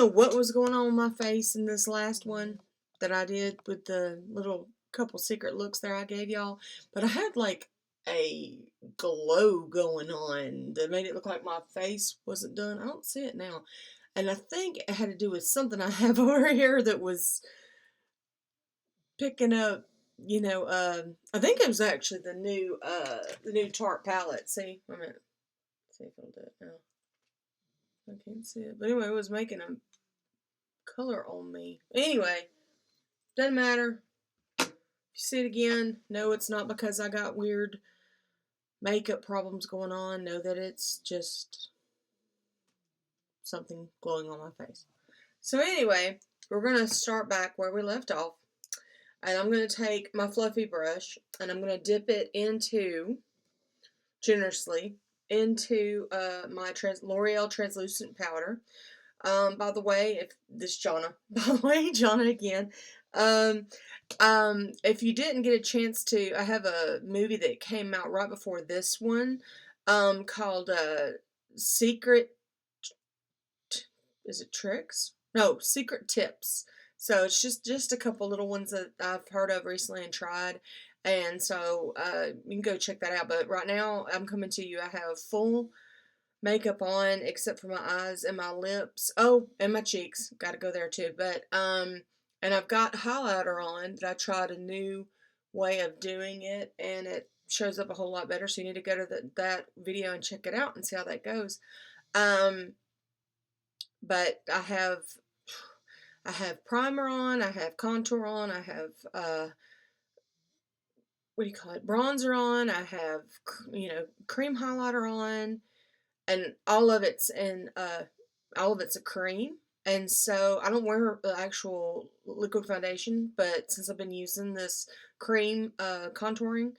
know what was going on with my face in this last one that I did with the little couple secret looks there I gave y'all, but I had like a glow going on that made it look like my face wasn't done. I don't see it now. And I think it had to do with something I have over here that was picking up, I think it was actually the new Tarte palette. See, wait a minute. See if it'll do it now. I can't see it. But anyway, it was making a color on me. Anyway, doesn't matter. If you see it again, no, it's not because I got weird makeup problems going on. Know that it's just something glowing on my face. So anyway, we're going to start back where we left off. And I'm going to take my fluffy brush and I'm going to dip it generously, into my L'Oreal translucent powder. By the way, Jayna again. If you didn't get a chance to, I have a movie that came out right before this one, called Secret. Is it Tricks? No, Secret Tips. So it's just a couple little ones that I've heard of recently and tried. And so you can go check that out. But right now, I'm coming to you. I have full makeup on except for my eyes and my lips. Oh, and my cheeks. Got to go there too. But and I've got highlighter on that I tried a new way of doing it, and it shows up a whole lot better. So you need to go to that video and check it out and see how that goes. But I have primer on, I have contour on, I have bronzer on, I have cream highlighter on, and all of it's a cream. And so I don't wear the actual liquid foundation, but since I've been using this cream contouring,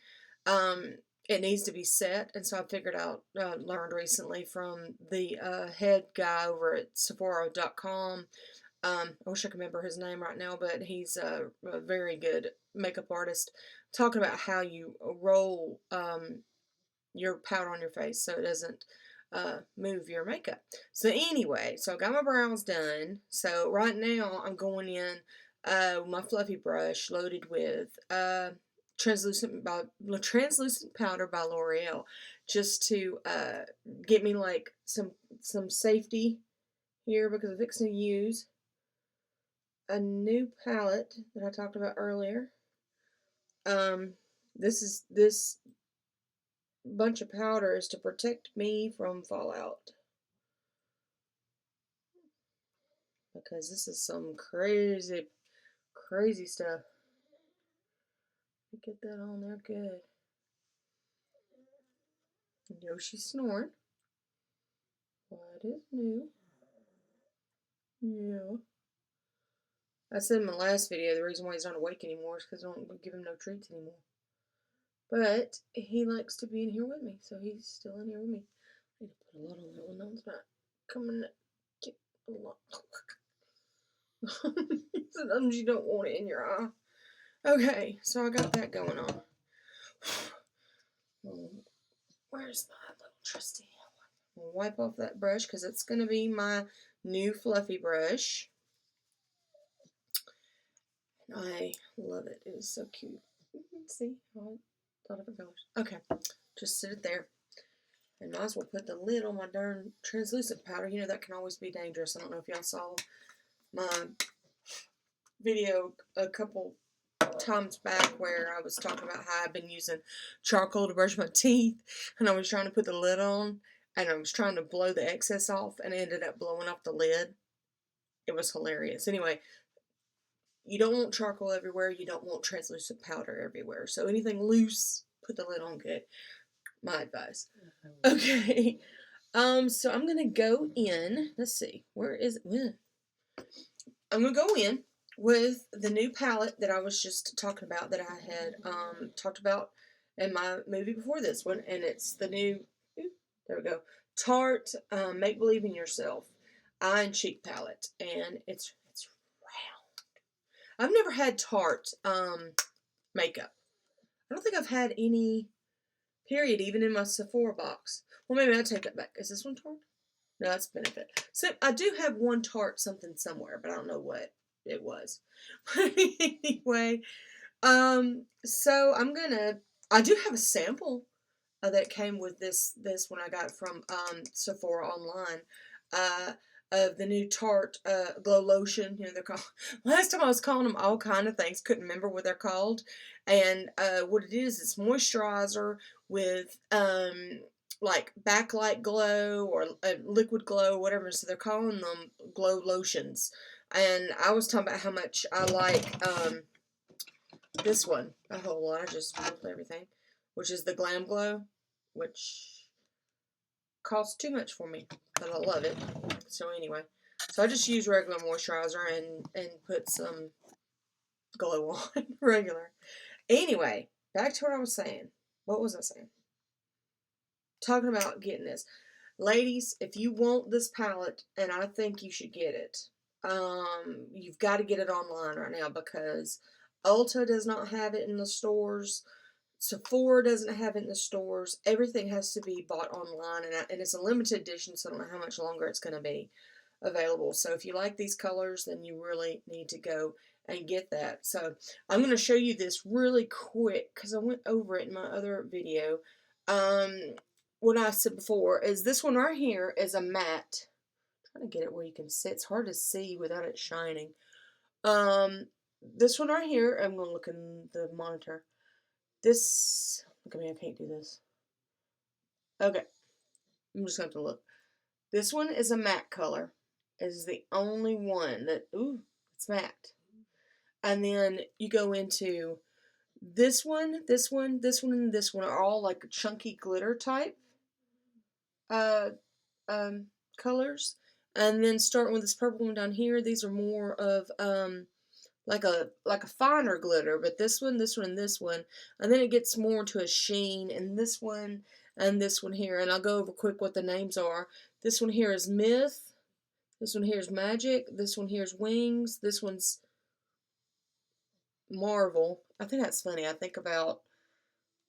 it needs to be set. And so I figured out, learned recently from the head guy over at Sephora.com. I wish I could remember his name right now, but he's a very good makeup artist, talking about how you roll your powder on your face so it doesn't move your makeup. So anyway, so I got my brows done. So right now I'm going in with my fluffy brush loaded with translucent powder by L'Oreal, just to get me like some safety here, because I'm fixing to use a new palette that I talked about earlier. This bunch of powder is to protect me from fallout, because this is some crazy stuff. Get that on there good. Yoshi's snoring. What is new? Yeah. I said in my last video the reason why he's not awake anymore is because I don't give him no treats anymore. But he likes to be in here with me, so he's still in here with me. I need to put a lot on that one. No, it's not coming to get a lot. Sometimes you don't want it in your eye. Okay, so I got that going on. Where's my little trusty? I'll wipe off that brush because it's going to be my new fluffy brush. And I love it. It is so cute. See? I thought of it colors. Okay, just sit it there. And might as well put the lid on my darn translucent powder. You know, that can always be dangerous. I don't know if y'all saw my video a couple times back where I was talking about how I've been using charcoal to brush my teeth, and I was trying to put the lid on, and I was trying to blow the excess off, and it ended up blowing off the lid. It was hilarious. Anyway, you don't want charcoal everywhere. You don't want translucent powder everywhere. So anything loose, put the lid on good. My advice. Okay. So I'm gonna go in. Let's see. Where is it? I'm gonna go in with the new palette that I was just talking about, that I had talked about in my movie before this one, and it's the new, there we go, Tarte Make Believe in Yourself Eye and Cheek Palette, and it's round. I've never had Tarte makeup. I don't think I've had any, period, even in my Sephora box. Well, maybe I'll take that back. Is this one Tarte? No, that's Benefit. So I do have one Tarte something somewhere, but I don't know what it was. But anyway, so I do have a sample that came with this one I got from Sephora online. Uh, of the new Tarte Glow Lotion. You know, they're called. Last time I was calling them all kind of things, couldn't remember what they're called. And what it is, it's moisturizer with like backlight glow or liquid glow, whatever. So they're calling them glow lotions. And I was talking about how much I like this one a whole lot. I just flipped everything, which is the Glam Glow, which costs too much for me, but I love it. So anyway, so I just use regular moisturizer and put some glow on regular. Anyway, back to what I was saying. What was I saying? Talking about getting this. Ladies, if you want this palette, and I think you should get it, you've got to get it online right now because Ulta does not have it in the stores. Sephora doesn't have it in the stores. Everything has to be bought online, and it's a limited edition, so I don't know how much longer it's going to be available. So if you like these colors, then you really need to go and get that. So I'm going to show you this really quick because I went over it in my other video. What I said before is this one right here is a matte. I'm trying to get it where you can see. It's hard to see without it shining. This one right here, I'm going to look in the monitor. This, look at me, I can't do this. Okay, I'm just going to have to look. This one is a matte color. It is the only one that, ooh, it's matte. And then you go into this one, this one, this one, and this one are all like a chunky glitter type uh, colors. And then starting with this purple one down here, these are more of like a finer glitter, but this one, and this one, and then it gets more to a sheen, and this one here, and I'll go over quick what the names are. This one here is Myth, this one here is Magic, this one here is Wings, this one's Marvel. I think that's funny. I think about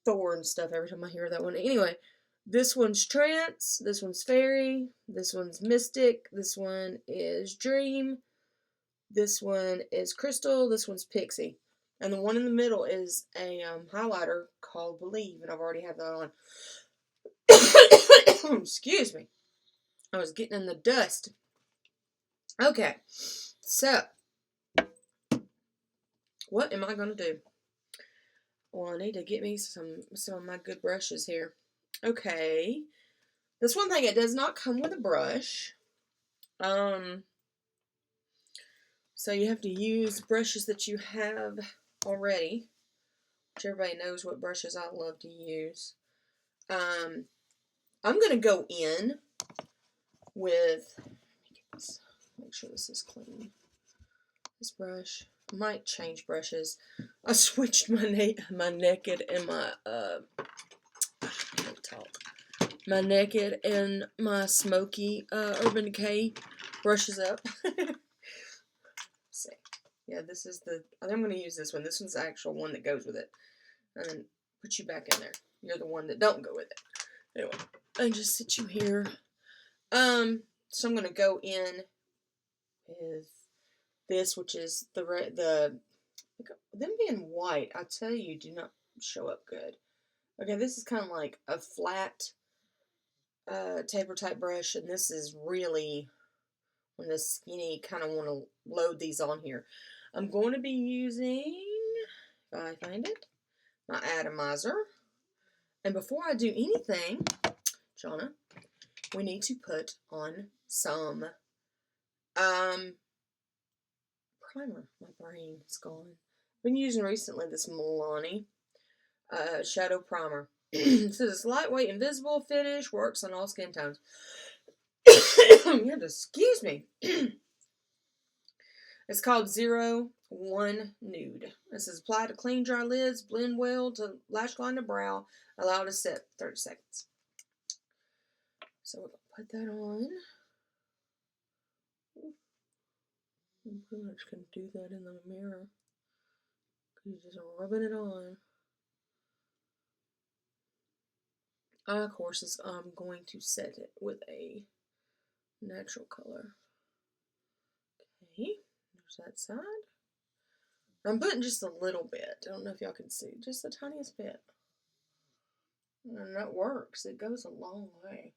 Thor and stuff every time I hear that one. Anyway, this one's Trance, this one's Fairy, this one's Mystic, this one is Dream, this one is Crystal, this one's Pixie. And the one in the middle is a highlighter called Believe, and I've already had that on. Excuse me. I was getting in the dust. Okay, so what am I going to do? Well, I need to get me some of my good brushes here. Okay, this one thing, it does not come with a brush. So you have to use brushes that you have already, which everybody knows what brushes I love to use. I'm going to go in with, make sure this is clean. This brush, I might change brushes. I switched my Naked and my, I can't talk. My Naked and my Smoky Urban Decay brushes up. See. Yeah, this is I'm going to use this one. This one's the actual one that goes with it. And then put you back in there. You're the one that don't go with it. Anyway, I just sit you here. So I'm going to go in with this, which is them being white, I tell you, do not show up good. Okay, this is kind of like a flat taper type brush, and this is really when the skinny kind of want to load these on here. I'm going to be using, if I find it, my atomizer. And before I do anything, Jonna, we need to put on some primer. My brain is gone. I've been using recently this Milani shadow primer. It says it's lightweight, invisible finish, works on all skin tones. You have to excuse me. It's called 01 Nude. It says apply to clean, dry lids, blend well to lash line to brow, allow to set 30 seconds. So we're going to put that on. You pretty much can do that in the mirror. You're just rubbing it on. Of course, I'm going to set it with a natural color. Okay, there's that side. I'm putting just a little bit. I don't know if y'all can see. Just the tiniest bit. And that works. It goes a long way.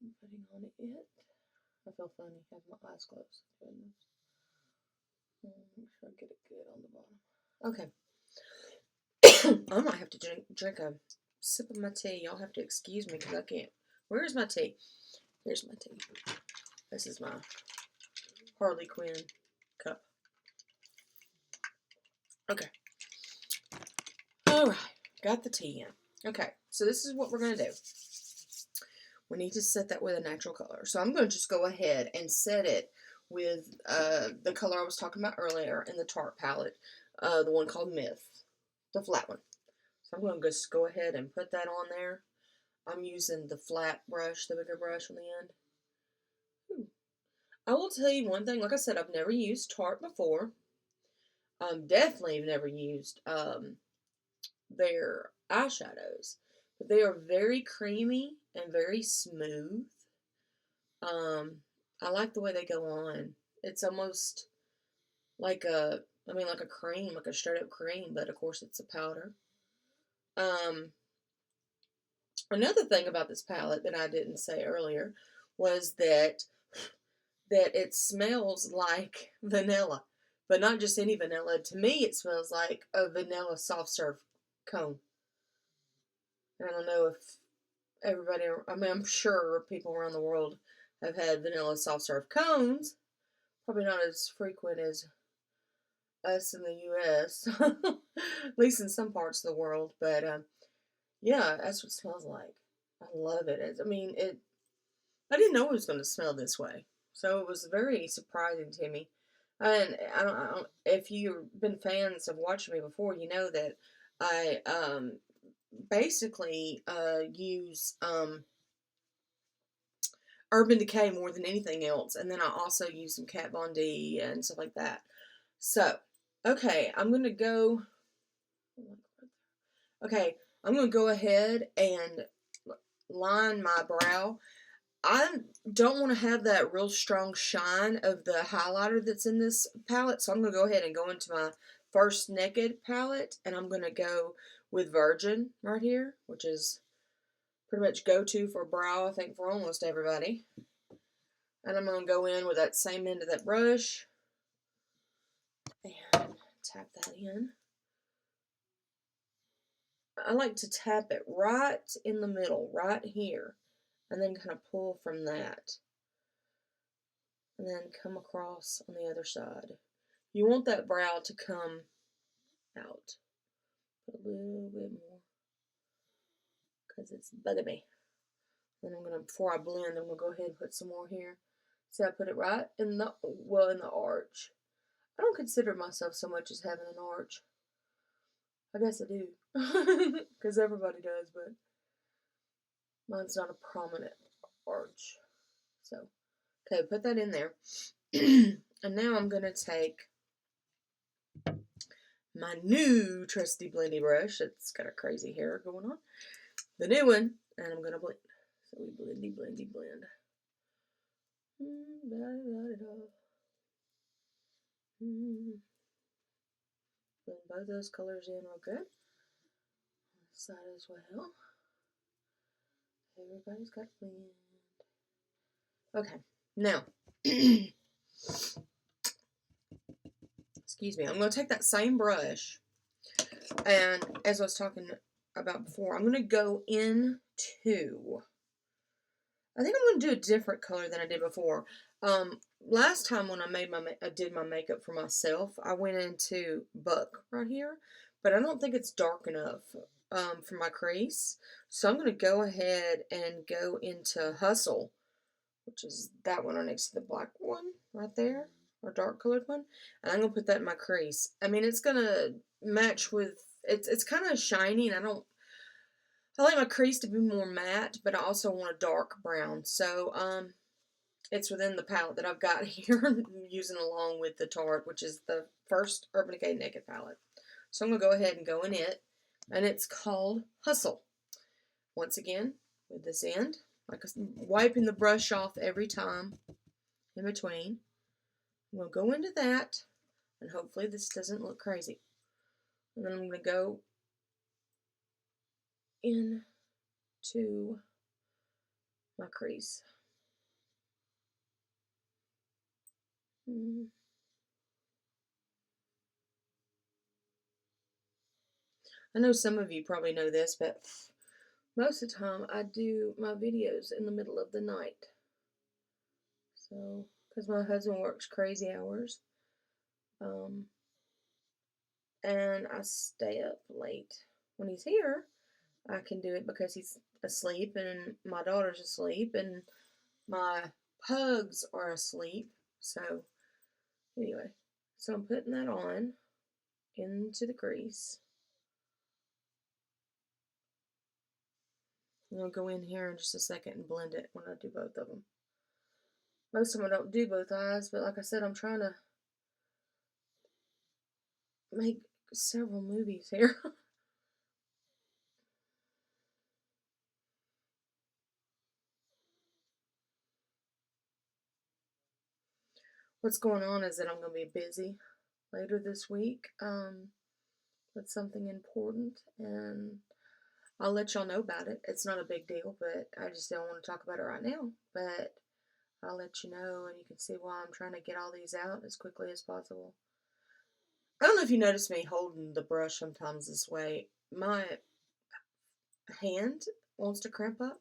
I'm putting on it. I feel funny. I have my eyes closed. Goodness. Make sure I get it good on the bottom. Okay. I might have to drink a sip of my tea. Y'all have to excuse me because I can't. Where's my tea? Here's my tea. This is my Harley Quinn cup. Okay. Alright. Got the tea in. Okay. So this is what we're going to do. We need to set that with a natural color. So I'm going to just go ahead and set it with the color I was talking about earlier in the Tarte palette. The one called Myth. The flat one. So I'm going to just go ahead and put that on there. I'm using the flat brush, the bigger brush on the end. I will tell you one thing. Like I said, I've never used Tarte before. Definitely never used their eyeshadows. But they are very creamy and very smooth. I like the way they go on. It's almost like like a cream, like a straight up cream, but of course it's a powder. Another thing about this palette that I didn't say earlier was that it smells like vanilla, but not just any vanilla. To me, it smells like a vanilla soft serve cone. And I don't know if everybody, I'm sure people around the world have had vanilla soft serve cones. Probably not as frequent as us in the U.S., at least in some parts of the world. But yeah, that's what it smells like. I love it. I didn't know it was going to smell this way, so it was very surprising to me. And I don't if you've been fans of watching me before, you know that I basically use Urban Decay more than anything else, and then I also use some Kat Von D and stuff like that. So, okay, I'm gonna go. Okay, I'm gonna go ahead and line my brow. I don't want to have that real strong shine of the highlighter that's in this palette, so I'm going to go ahead and go into my first Naked palette, and I'm going to go with Virgin right here, which is pretty much go-to for brow, I think, for almost everybody. And I'm going to go in with that same end of that brush and tap that in. I like to tap it right in the middle, right here, and then kind of pull from that. And then come across on the other side. You want that brow to come out. Put a little bit more. Because it's bugging me. Then before I blend, I'm going to go ahead and put some more here. See, I put it right in the arch. I don't consider myself so much as having an arch. I guess I do. Because everybody does, but mine's not a prominent arch. So, okay, put that in there. And now I'm going to take my new trusty blendy brush. It's got a crazy hair going on. The new one, and I'm going to blend. So we blendy, blend. Blend both those colors in real good. This side as well. Everybody's got to blend. Okay, now, excuse me, I'm going to take that same brush, and as I was talking about before, I'm going to go into, I think I'm going to do a different color than I did before. Last time when I did my makeup for myself, I went into Buck right here, but I don't think it's dark enough for my crease. So I'm going to go ahead and go into Hustle, which is that one next to the black one right there, or dark colored one. And I'm going to put that in my crease. I mean, it's going to match with, it's kind of shiny, and I like my crease to be more matte, but I also want a dark brown. So, it's within the palette that I've got here, using along with the Tarte, which is the first Urban Decay Naked palette. So I'm going to go ahead and go in it, and it's called Hustle. Once again, with this end, like wiping the brush off every time in between. I'm going to go into that, and hopefully this doesn't look crazy. And then I'm going to go into my crease. I know some of you probably know this, but most of the time I do my videos in the middle of the night. So, because my husband works crazy hours, and I stay up late. When he's here, I can do it because he's asleep and my daughter's asleep and my pugs are asleep. So, anyway, so I'm putting that on into the crease. I'm going to go in here in just a second and blend it when I do both of them. Most of them I don't do both eyes, but like I said, I'm trying to make several movies here. What's going on is that I'm going to be busy later this week with something important, and I'll let y'all know about it. It's not a big deal, but I just don't want to talk about it right now. But I'll let you know, and you can see why I'm trying to get all these out as quickly as possible. I don't know if you notice me holding the brush sometimes this way. My hand wants to cramp up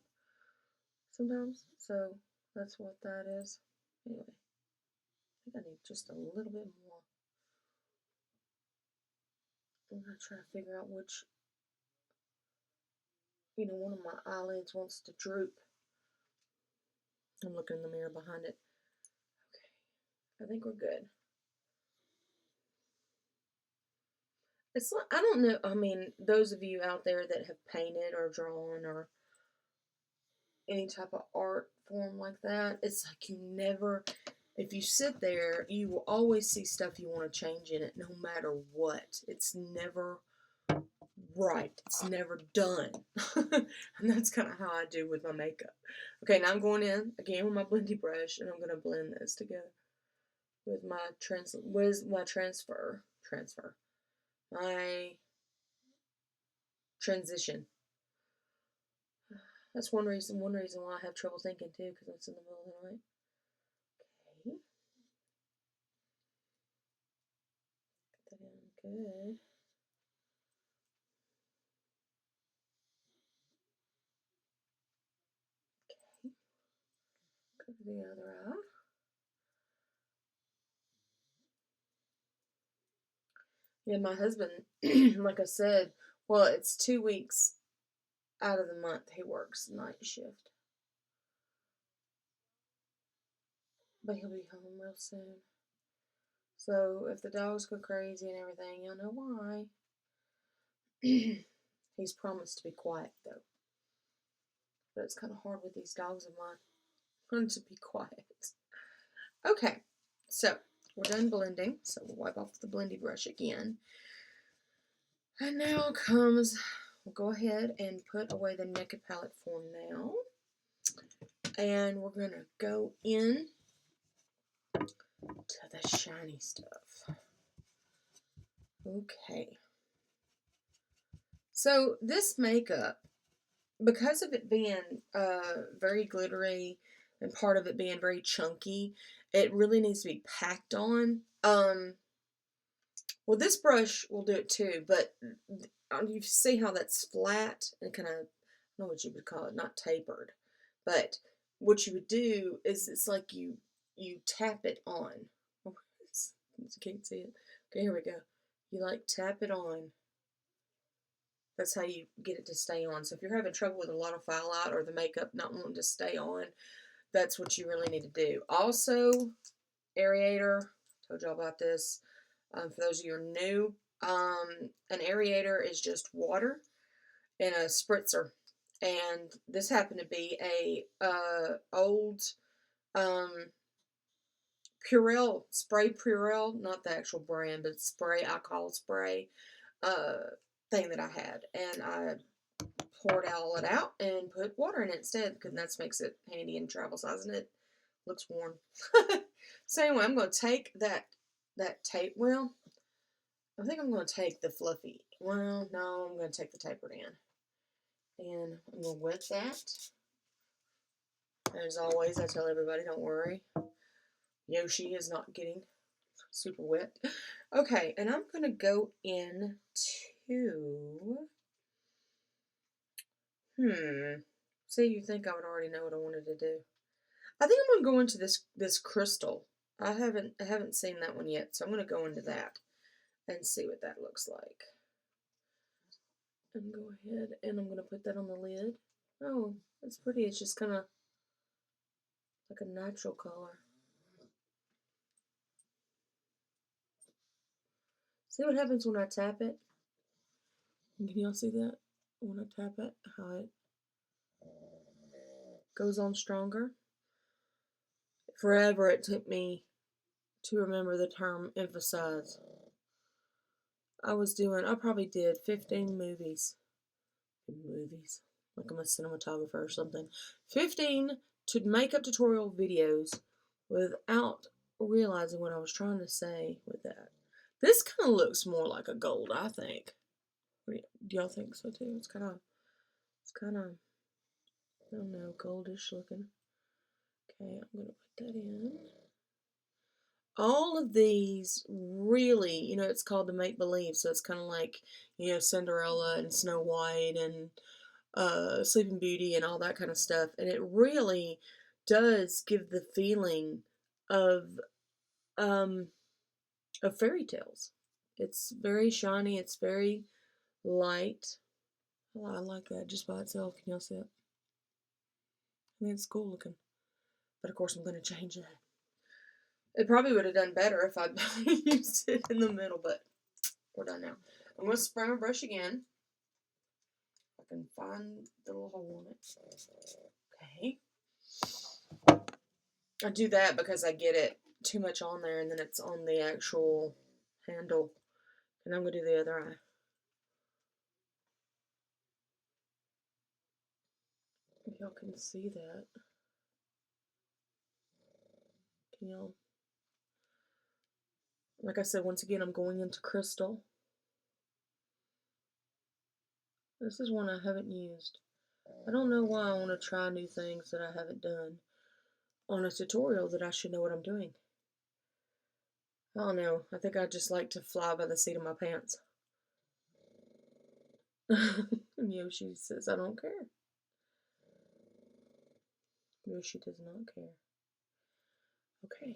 sometimes, so that's what that is. Anyway, I think I need just a little bit more. I'm going to try to figure out which, one of my eyelids wants to droop. I'm looking in the mirror behind it. Okay, I think we're good. It's like, I don't know, I mean, those of you out there that have painted or drawn or any type of art form like that, it's like you never, if you sit there, you will always see stuff you want to change in it no matter what. It's never right. It's never done. And that's kind of how I do with my makeup. Okay, now I'm going in again with my blendy brush, and I'm going to blend this together with my my transition. That's one reason why I have trouble thinking too, because it's in the middle of the night. Okay. Get that in good. Okay. Go to the other eye. Yeah, my husband, like I said, well, it's 2 weeks out of the month he works night shift. But he'll be home real soon. So if the dogs go crazy and everything, you'll know why. He's promised to be quiet though. But it's kind of hard with these dogs of mine. Want to be quiet. Okay, so we're done blending. So we'll wipe off the blendy brush again. And now we'll go ahead and put away the naked palette for now. And we're going to go in to the shiny stuff. Okay. So this makeup, because of it being very glittery and part of it being very chunky, it really needs to be packed on. Well, this brush will do it too, but you see how that's flat and kind of, I don't know what you would call it, not tapered, but what you would do is it's like you tap it on. Oh, you can't see it. Okay, here we go. You like tap it on. That's how you get it to stay on. So if you're having trouble with a lot of fallout or the makeup not wanting to stay on, that's what you really need to do. Also, aerator. Told y'all about this. For those of you who are new, an aerator is just water in a spritzer. And this happened to be a old Purell, spray Purell, not the actual brand, but spray, alcohol spray thing that I had. And I pour it out and put water in it instead, because that makes it handy in travel size, and it looks warm. So anyway, I'm going to take that tape. Well, I think I'm going to take the fluffy. Well, no, I'm going to take the tapered end. And I'm going to wet that. As always, I tell everybody, don't worry. Yoshi is not getting super wet. Okay, and I'm going to go into... See, you think I would already know what I wanted to do. I think I'm going to go into this crystal. I haven't seen that one yet, so I'm going to go into that and see what that looks like. And go ahead, and I'm going to put that on the lid. Oh, that's pretty. It's just kind of like a natural color. See what happens when I tap it? Can y'all see that? When I tap it, how it goes on stronger. Forever it took me to remember the term emphasize. I probably did 15 movies. Like I'm a cinematographer or something. 15 makeup tutorial videos without realizing what I was trying to say with that. This kind of looks more like a gold, I think. Do y'all think so too? It's kind of, I don't know, goldish looking. Okay, I'm going to put that in. All of these really, it's called the make-believe, so it's kind of like, Cinderella and Snow White and Sleeping Beauty and all that kind of stuff. And it really does give the feeling of fairy tales. It's very shiny. It's very light. Oh, I like that just by itself. Can y'all see it? I think it's cool looking. But of course I'm going to change that. It probably would have done better if I'd used it in the middle, but we're done now. I'm going to spray my brush again. I can find the little hole in it. Okay. I do that because I get it too much on there, and then it's on the actual handle. And I'm going to do the other eye. If y'all can see that. Can y'all? Like I said, once again, I'm going into crystal. This is one I haven't used. I don't know why I want to try new things that I haven't done on a tutorial that I should know what I'm doing. I don't know. I think I just like to fly by the seat of my pants. And Yoshi says, I don't care. Yoshi does not care. Okay.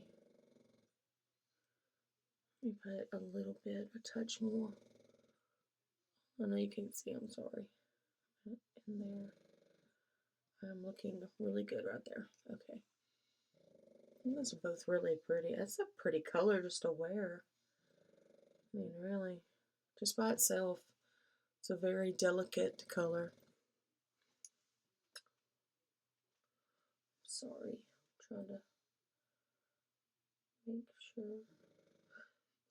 Let me put a little bit, a touch more. I know you can't see, I'm sorry. In there. I'm looking really good right there. Okay. Those are both really pretty. That's a pretty color just to wear. I mean, really. Just by itself. It's a very delicate color. Sorry. I'm trying to make sure.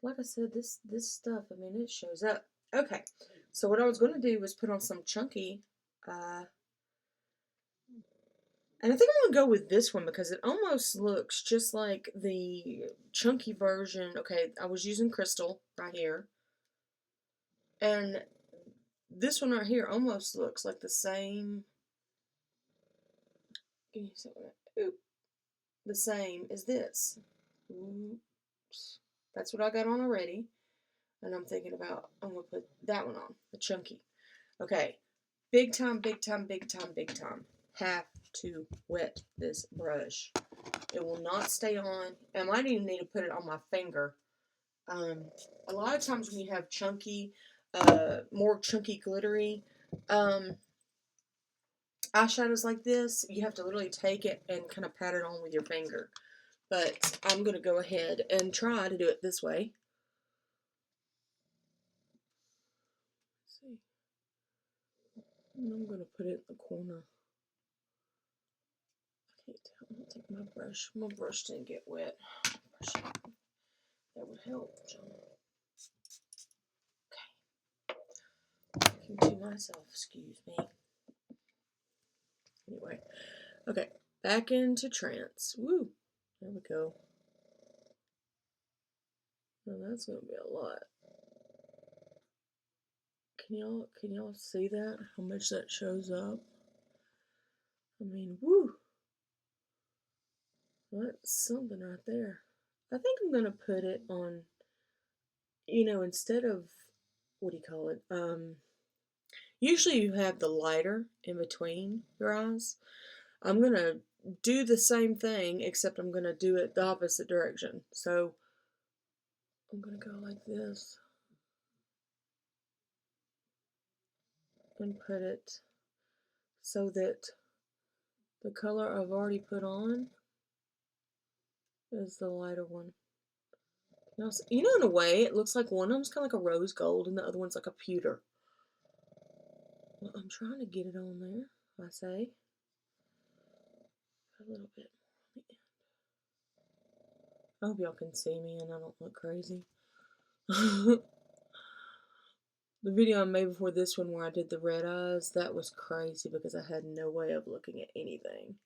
Like I said, this stuff, I mean, it shows up. Okay. So what I was going to do was put on some chunky, and I think I'm going to go with this one because it almost looks just like the chunky version. Okay, I was using crystal right here. And this one right here almost looks like the same. The same as this. Oops. That's what I got on already. And I'm thinking about, I'm going to put that one on, the chunky. Okay. Big time, big time, big time, big time. Have to wet this brush. It will not stay on. I might even need to put it on my finger. A lot of times when you have chunky, more chunky glittery eyeshadows like this, you have to literally take it and kind of pat it on with your finger. But I'm going to go ahead and try to do it this way. Let's see. And I'm going to put it in the corner. I can't tell. I don't think my brush didn't get wet. That would help, John. Okay. Talking to myself, excuse me. Anyway, okay, back into trance. Woo! There we go. Well, that's gonna be a lot. Can y'all see that? How much that shows up? I mean, woo! That's something right there. I think I'm gonna put it on, instead of, what do you call it? Usually you have the lighter in between your eyes. I'm gonna do the same thing, except I'm gonna do it the opposite direction. So I'm gonna go like this and put it so that the color I've already put on is the lighter one. Now, in a way, it looks like one of them's kind of like a rose gold and the other one's like a pewter. Well, I'm trying to get it on there, I say. A little bit more on the end. I hope y'all can see me and I don't look crazy. The video I made before this one where I did the red eyes, that was crazy because I had no way of looking at anything.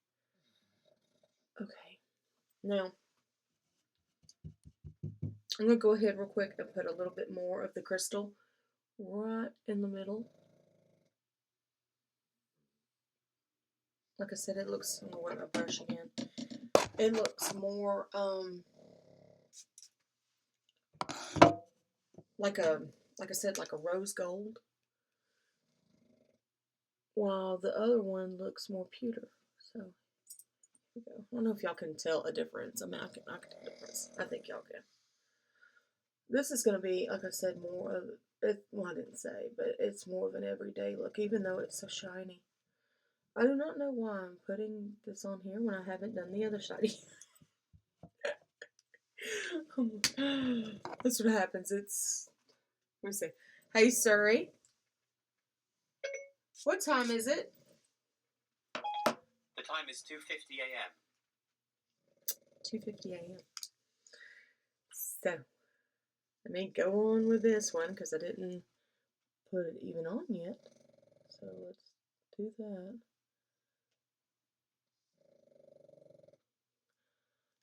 Okay, now I'm going to go ahead real quick and put a little bit more of the crystal right in the middle. Like I said, it looks, I'm going to wet my brush again. It looks more like I said, like a rose gold, while the other one looks more pewter. So here we go. I don't know if y'all can tell a difference. I mean, I can tell a difference. I think y'all can. This is going to be, like I said, more of it. Well, I didn't say, but it's more of an everyday look, even though it's so shiny. I do not know why I'm putting this on here when I haven't done the other side yet. That's what happens. Let me see. Hey, Surrey. What time is it? The time is 2:50 a.m. 2:50 a.m. So, let me go on with this one because I didn't put it even on yet. So, let's do that.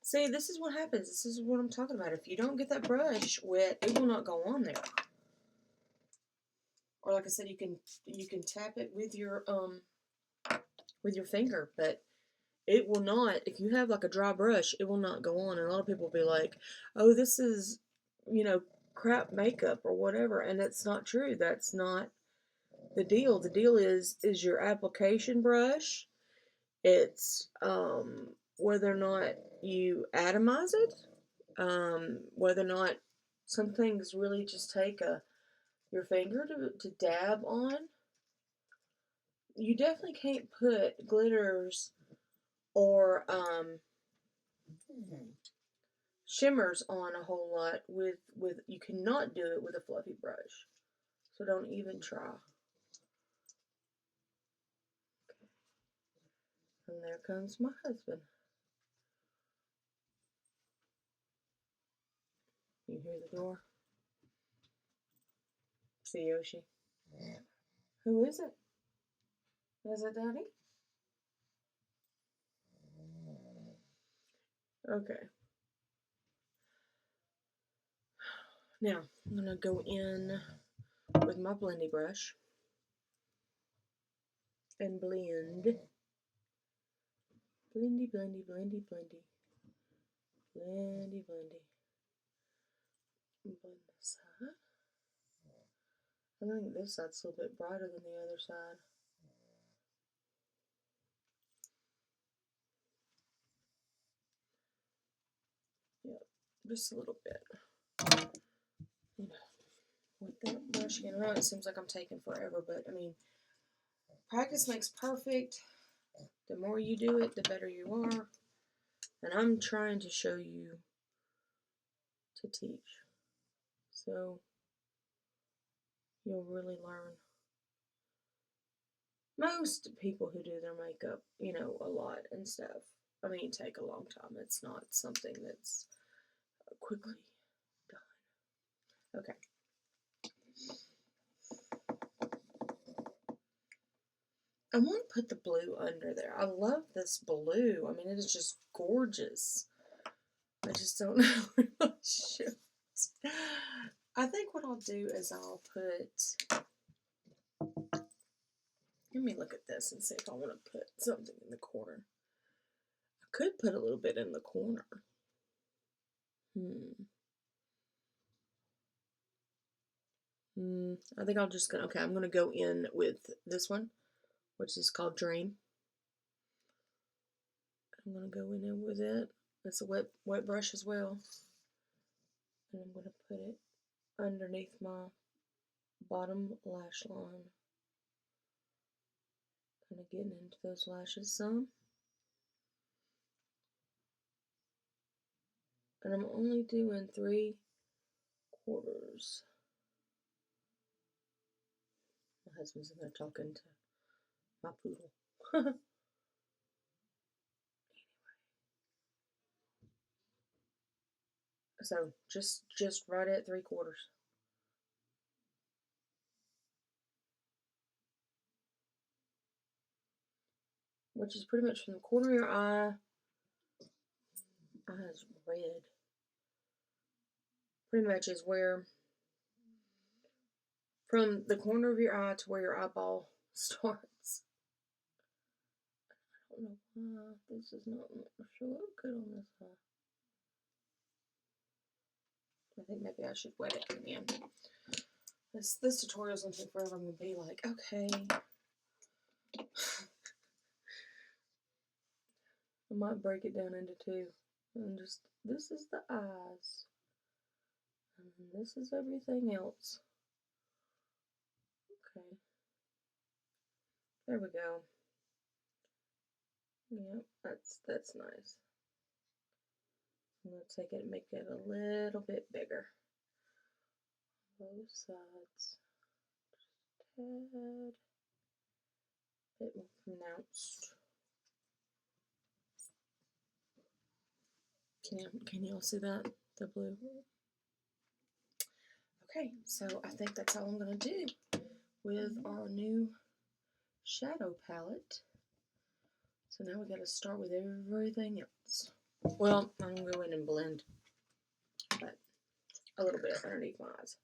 See, this is what happens. This is what I'm talking about. If you don't get that brush wet, it will not go on there. Or like I said, you can tap it with your finger, but it will not. If you have like a dry brush, it will not go on. And a lot of people will be like, "Oh, this is, crap makeup or whatever," and that's not true. That's not the deal. The deal is your application brush. It's whether or not you atomize it, whether or not some things really just take your finger to dab on. You definitely can't put glitters or shimmers on a whole lot with you cannot do it with a fluffy brush. So don't even try. And there comes my husband. You hear the door? See Yoshi? Yeah. Who is it? Is it Daddy? Okay. Now, I'm going to go in with my blendy brush and blend. Blendy, blendy, blendy, blendy. Blendy, blendy. Blend this side. I think this side's a little bit brighter than the other side. Yep, just a little bit. With that brush again, I know it seems like I'm taking forever, but I mean, practice makes perfect. The more you do it, the better you are. And I'm trying to show you to teach. So you'll really learn. Most people who do their makeup, a lot and stuff, I mean, take a long time. It's not something that's quickly done. Okay. I want to put the blue under there. I love this blue. I mean, it is just gorgeous. I just don't know what I should. I think what I'll do is I'll put... Let me look at this and see if I want to put something in the corner. I could put a little bit in the corner. I think I'm just gonna, I'm gonna go in with this one, which is called Dream. I'm gonna go in there with it. It's a wet brush as well. And I'm gonna put it underneath my bottom lash line. Kind of getting into those lashes some. And I'm only doing 3/4. My husband's in there talking to my poodle. So just right at 3/4. Which is pretty much from the corner of your eye. Eyes red. Pretty much is where, from the corner of your eye to where your eyeball starts. I don't know why this is not show up good on this eye. I think maybe I should wet it again. This tutorial's gonna take forever. I'm gonna be like, okay. I might break it down into 2. And just, this is the eyes. And this is everything else. Okay. There we go. Yep, that's nice. I'm going to take it and make it a little bit bigger. Both sides. Just a tad bit more pronounced. Can you all see that? The blue. Okay, so I think that's all I'm going to do with our new shadow palette. So now we got to start with everything else. Well, I'm going to go in and blend, but a little bit underneath my eyes.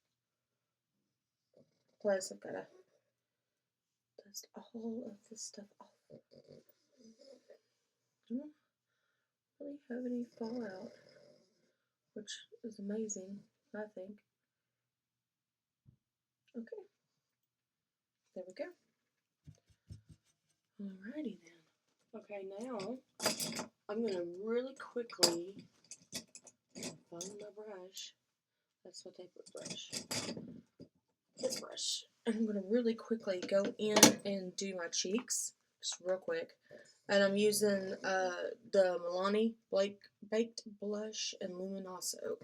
Plus, I've got to dust all of this stuff off. I don't really have any fallout, which is amazing, I think. Okay, there we go. Alrighty then. Okay, now I'm going to really quickly find my brush. That's what they put, brush. This brush. And I'm going to really quickly go in and do my cheeks, just real quick. And I'm using the Milani Baked Blush and Luminoso,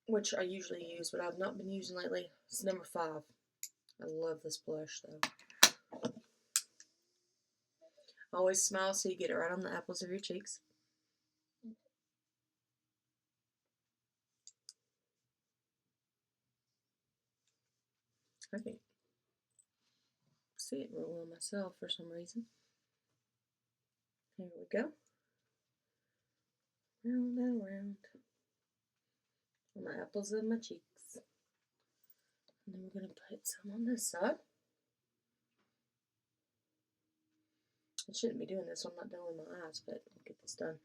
which I usually use, but I've not been using lately. It's number 5. I love this blush, though. Always smile so you get it right on the apples of your cheeks. I can't see it real well myself for some reason. Here we go. Round and round on the apples of my cheeks. And then we're going to put some on this side. I shouldn't be doing this, so I'm not done with my eyes, but I'll get this done.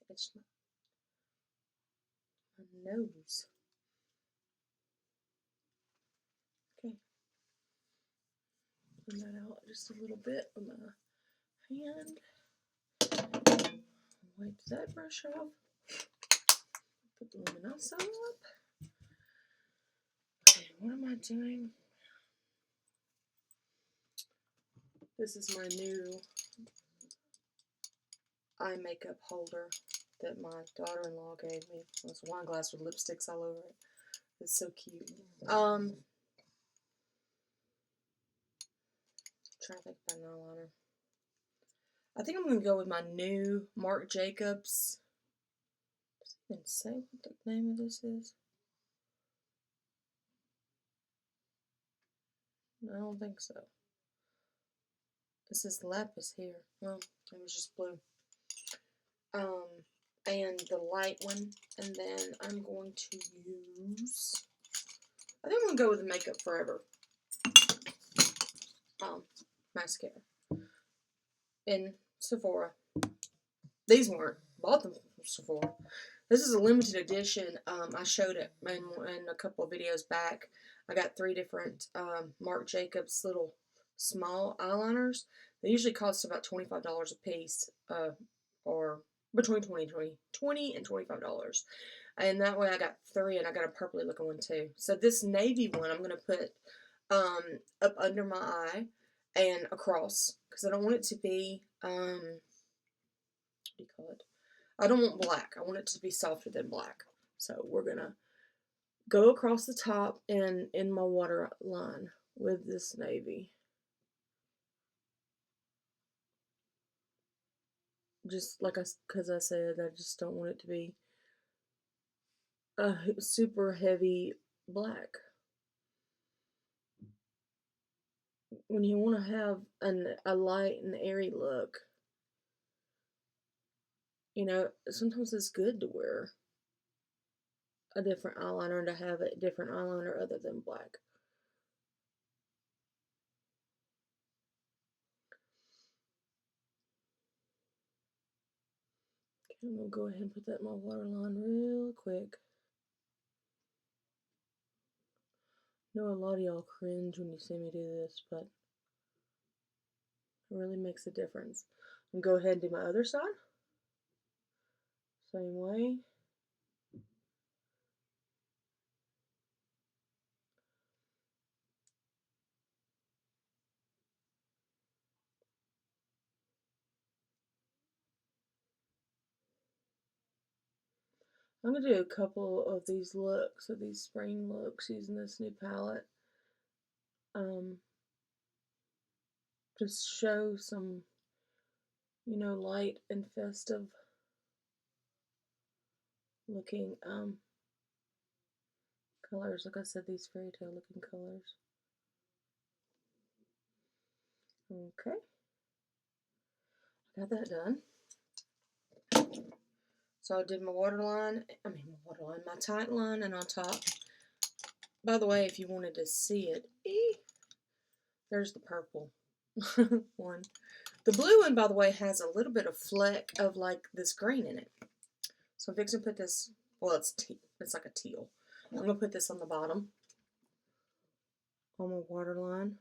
It's my nose. Okay. Bring that out just a little bit with my hand. Wipe that brush off. Put the Luminoso up. Okay, what am I doing? This is my new eye makeup holder that my daughter-in-law gave me. It's a wine glass with lipsticks all over it. It's so cute. I'm trying to think about an eyeliner. I think I'm going to go with my new Marc Jacobs. Does it even say what the name of this is? I don't think so. This is lapis here. Well, it was just blue. And the light one. And then I'm going to use, I think I'm going to go with the Makeup Forever mascara in Sephora. These weren't. Bought them from Sephora. This is a limited edition. I showed it in a couple of videos back. I got 3 different Marc Jacobs little small eyeliners. They usually cost about $25 a piece, or between $20 and $25. And that way I got 3, and I got a purpley looking one too. So this navy one I'm going to put up under my eye and across, because I don't want it to be, what do you call it? I don't want black. I want it to be softer than black. So we're going to go across the top and in my water line with this navy. Just like because I said, I just don't want it to be a super heavy black. When you want to have a light and airy look, you know, sometimes it's good to wear a different eyeliner and to have a different eyeliner other than black. Okay, I'm going to go ahead and put that in my waterline real quick. I know a lot of y'all cringe when you see me do this, but it really makes a difference. I'm going to go ahead and do my other side. Same way. I'm going to do a couple of these looks, of these spring looks, using this new palette. Just show some, you know, light and festive looking colors. Like I said, these fairy tale looking colors. Okay. Got that done. So I did my waterline, my tight line, and on top. By the way, if you wanted to see it, there's the purple one. The blue one, by the way, has a little bit of fleck of like this green in it. So I'm fixing to put this, well, it's like a teal. I'm going to put this on the bottom on my waterline.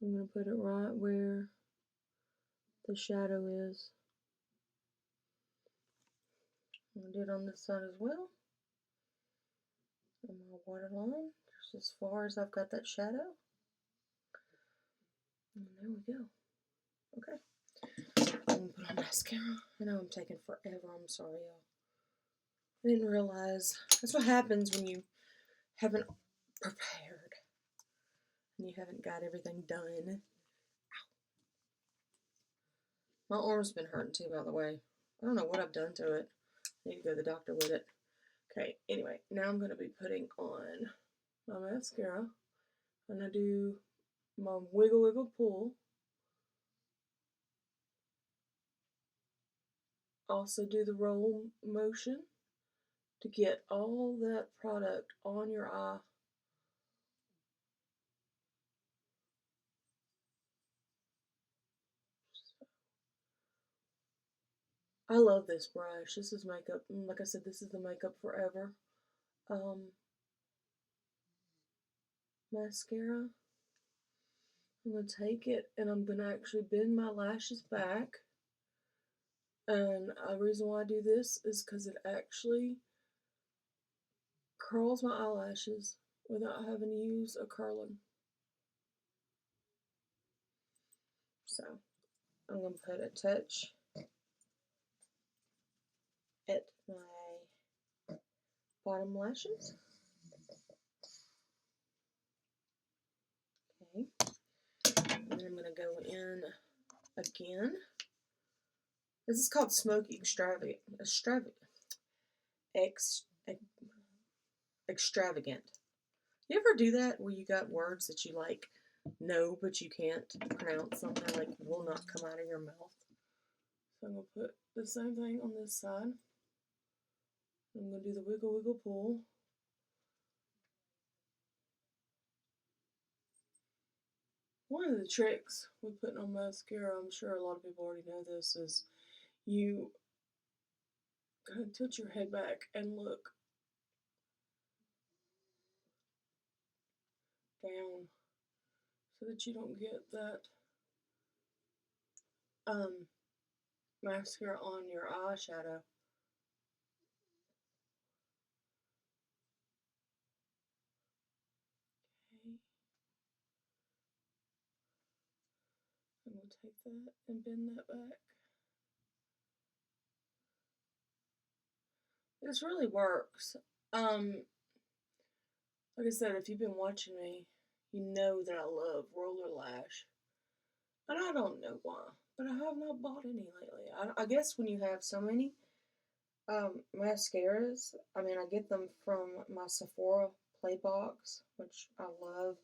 I'm going to put it right where the shadow is. I'm going to do it on this side as well. On my waterline, just as far as I've got that shadow. And there we go. Okay. I'm going to put on mascara. I know I'm taking forever. I'm sorry, y'all. I didn't realize. That's what happens when you haven't prepared. And you haven't got everything done. My arm's been hurting too, by the way. I don't know what I've done to it. I need to go to the doctor with it. Okay, anyway, now I'm going to be putting on my mascara. I'm going to do my wiggle wiggle pull. Also do the roll motion to get all that product on your eye. I love this brush. This is makeup. Like I said, this is the Makeup Forever mascara. I'm going to take it and I'm going to actually bend my lashes back. And a reason why I do this is because it actually curls my eyelashes without having to use a curler. So I'm going to put a touch at my bottom lashes. Okay. And then I'm going to go in again. This is called Smoky extravagant. You ever do that where you got words that you like know but you can't pronounce something like will not come out of your mouth? So I'm going to put the same thing on this side. I'm going to do the wiggle wiggle pull. One of the tricks with putting on mascara, I'm sure a lot of people already know this, is you kind of tilt your head back and look down so that you don't get that mascara on your eyeshadow. Okay. I'm going to take that and bend that back. This really works. Like I said, if you've been watching me, you know that I love roller lash. And I don't know why, but I have not bought any lately. I guess when you have so many mascaras, I mean, I get them from my Sephora play box, which I love.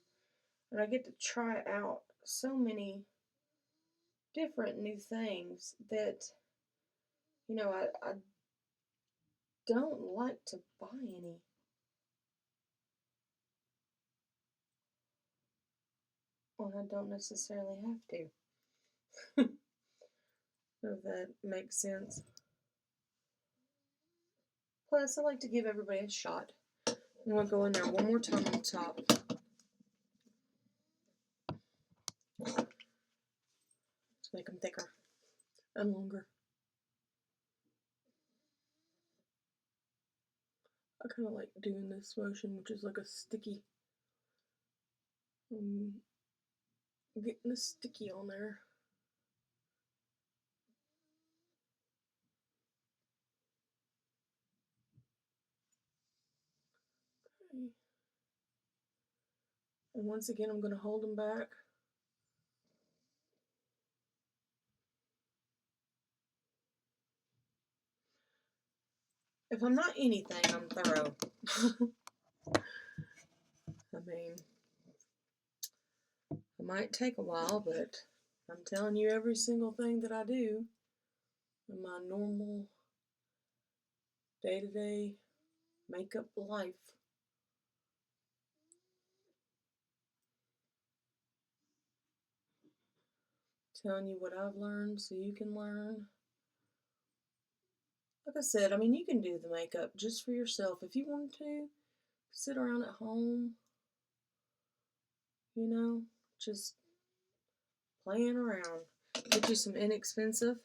And I get to try out so many different new things that, you know, I don't like to buy any. Well, I don't necessarily have to. If that makes sense. Plus, I like to give everybody a shot. I'm going to go in there one more time on the top. To make them thicker and longer. I kind of like doing this motion, which is like a sticky. Getting the sticky on there. Okay. And once again, I'm going to hold them back. If I'm not anything, I'm thorough. I mean, it might take a while, but I'm telling you every single thing that I do in my normal day-to-day makeup life. Telling you what I've learned so you can learn. Like I said, I mean, you can do the makeup just for yourself. If you want to, sit around at home, you know, just playing around. Get you some inexpensive.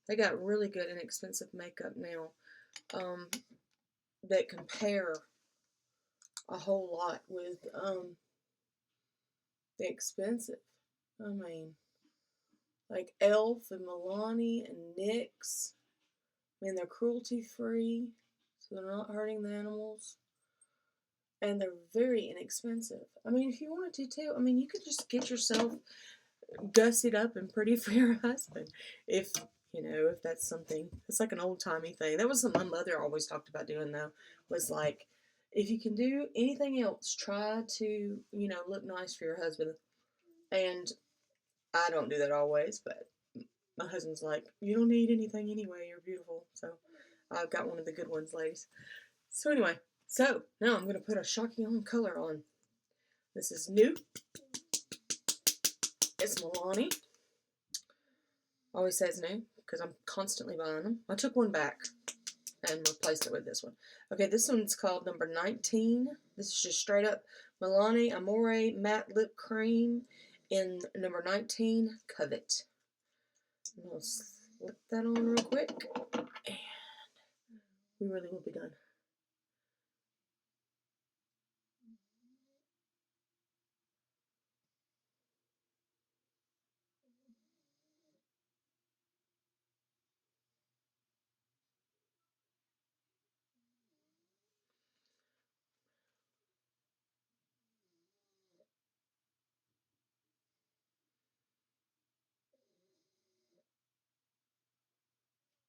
They got really good inexpensive makeup now that compare a whole lot with the expensive. I mean, like Elf and Milani and NYX. I mean, they're cruelty free, so they're not hurting the animals. And they're very inexpensive. I mean, if you wanted to too, I mean, you could just get yourself gussied up and pretty for your husband. If, you know, if that's something, it's like an old timey thing. That was something my mother always talked about doing, though, was like, if you can do anything else, try to, you know, look nice for your husband. And I don't do that always, but my husband's like, you don't need anything anyway, you're beautiful. So I've got one of the good ones, ladies. So anyway, so now I'm going to put a shocking color on. This is new. It's Milani. Always says new because I'm constantly buying them. I took one back and replaced it with this one. Okay, this one's called number 19. This is just straight up Milani Amore Matte Lip Cream in number 19, Covet. I'm going to slip that on real quick and we really will be done.